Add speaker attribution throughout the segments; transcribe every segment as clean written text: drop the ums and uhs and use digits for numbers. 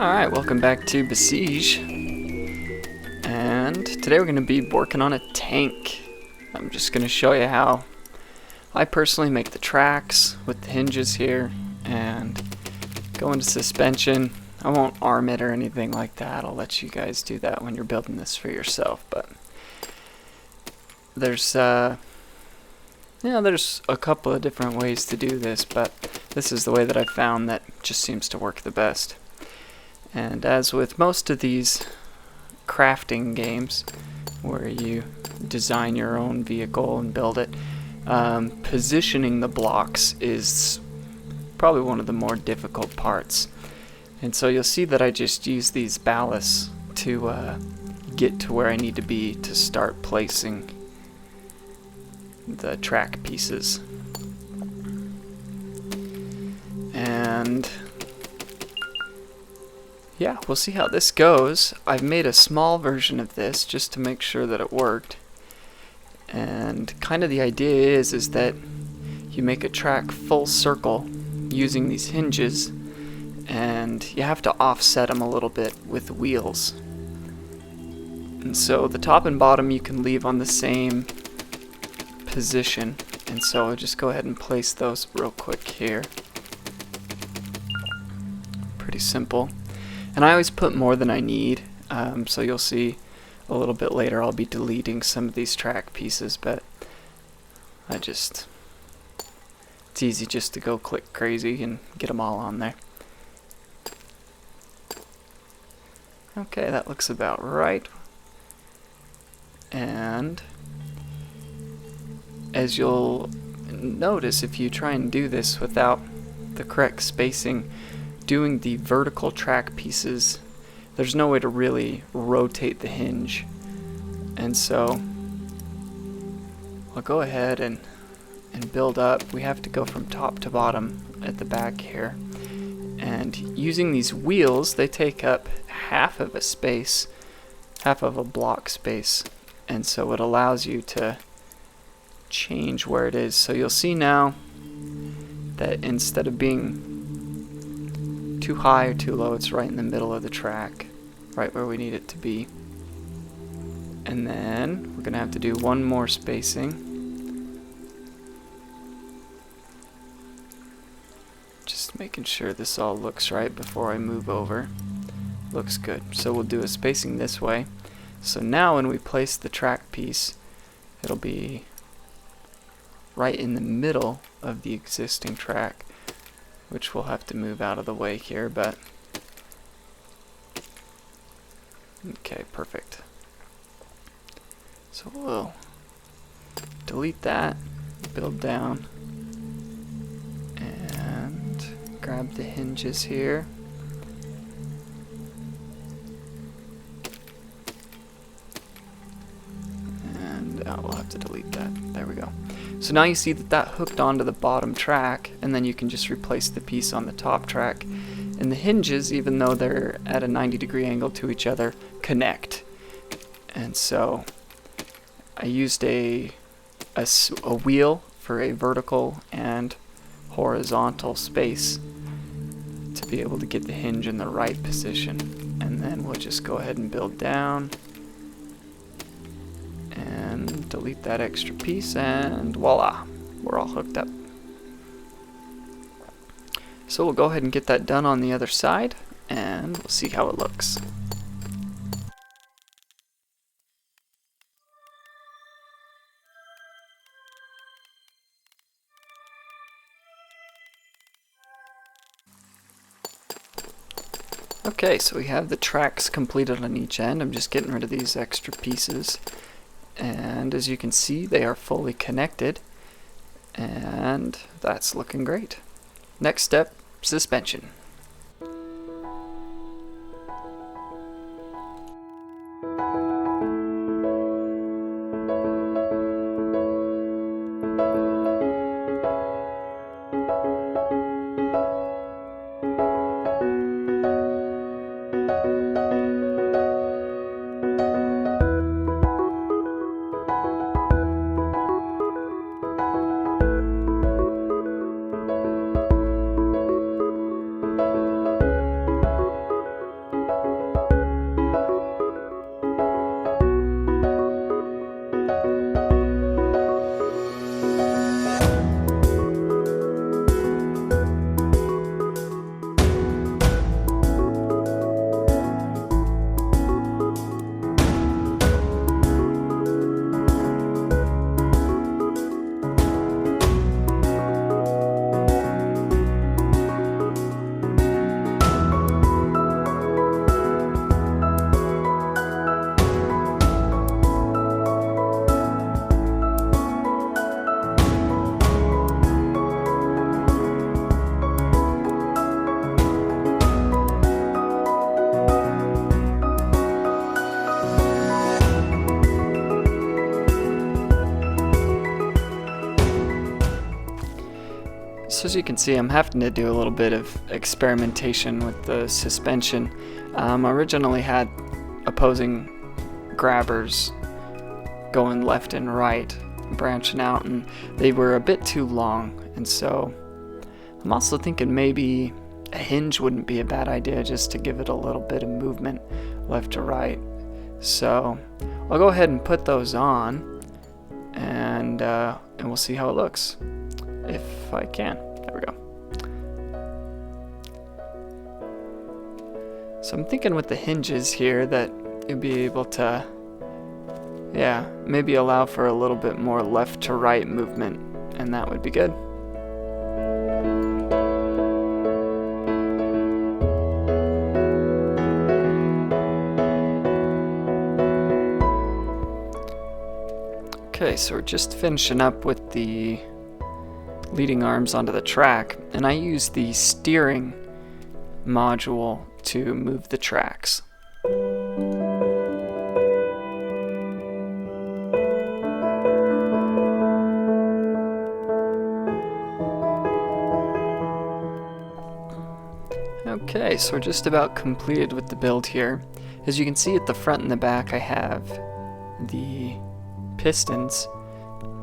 Speaker 1: Alright, welcome back to Besiege. And today we're going to be working on a tank. I'm just going to show you how I personally make the tracks with the hinges here and go into suspension. I won't arm it or anything like that. I'll let you guys do that when you're building this for yourself. But there's there's a couple of different ways to do this, but this is the way that I found that just seems to work the best. And as with most of these crafting games where you design your own vehicle and build it, positioning the blocks is probably one of the more difficult parts. And so you'll see that I just use these ballasts to get to where I need to be to start placing the track pieces. And yeah, we'll see how this goes. I've made a small version of this just to make sure that it worked. And kind of the idea is that you make a track full circle using these hinges, and you have to offset them a little bit with the wheels. And so the top and bottom you can leave on the same position. And so I'll just go ahead and place those real quick here. Pretty simple. And I always put more than I need, so you'll see a little bit later I'll be deleting some of these track pieces, but it's easy just to go click crazy and get them all on there. Okay, that looks about right. And as you'll notice, if you try and do this without the correct spacing, doing the vertical track pieces, there's no way to really rotate the hinge. And so I'll go ahead and build up. We have to go from top to bottom at the back here. And using these wheels, they take up half of a space, half of a block space. And so it allows you to change where it is. So you'll see now that instead of being too high or too low, it's right in the middle of the track, right where we need it to be. And then we're gonna have to do one more spacing, just making sure this all looks right before I move over. Looks good. So we'll do a spacing this way. So now when we place the track piece, it'll be right in the middle of the existing track, which we'll have to move out of the way here, but okay, perfect. So we'll delete that, build down, and grab the hinges here. And we'll have to delete that. There we go. So now you see that hooked onto the bottom track, and then you can just replace the piece on the top track. And the hinges, even though they're at a 90-degree angle to each other, connect. And so I used a wheel for a vertical and horizontal space to be able to get the hinge in the right position. And then we'll just go ahead and build down and delete that extra piece, and voila, we're all hooked up. So we'll go ahead and get that done on the other side, and we'll see how it looks. Okay, so we have the tracks completed on each end. I'm just getting rid of these extra pieces. And as you can see, they are fully connected, and that's looking great. Next step, suspension. So as you can see, I'm having to do a little bit of experimentation with the suspension. I originally had opposing grabbers going left and right, branching out, and they were a bit too long, and so I'm also thinking maybe a hinge wouldn't be a bad idea, just to give it a little bit of movement left to right. So I'll go ahead and put those on, and we'll see how it looks, if I can. There we go. So I'm thinking with the hinges here that you'll be able to, yeah, maybe allow for a little bit more left to right movement, and that would be good. Okay, so we're just finishing up with the leading arms onto the track, and I use the steering module to move the tracks. Okay, so we're just about completed with the build here. As you can see at the front and the back, I have the pistons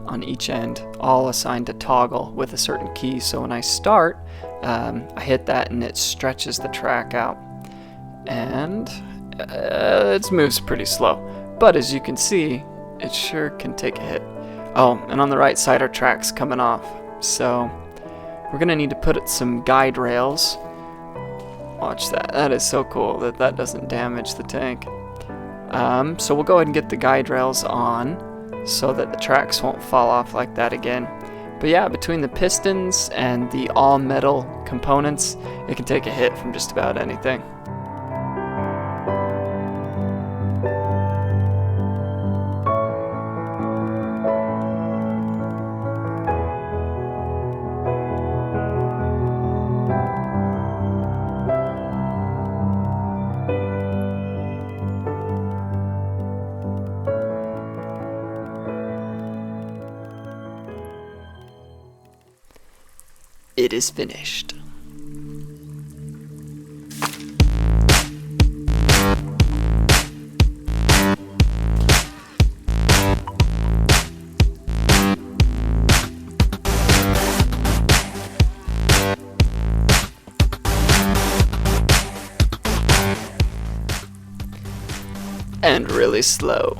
Speaker 1: on each end, all assigned to toggle with a certain key. So when I start, I hit that and it stretches the track out, and it moves pretty slow. But as you can see, it sure can take a hit. Oh, and on the right side our track's coming off, so we're gonna need to put some guide rails. Watch that. That is so cool that that doesn't damage the tank. So we'll go ahead and get the guide rails on, so that the tracks won't fall off like that again. But yeah, between the pistons and the all metal components, it can take a hit from just about anything. It is finished. And really slow.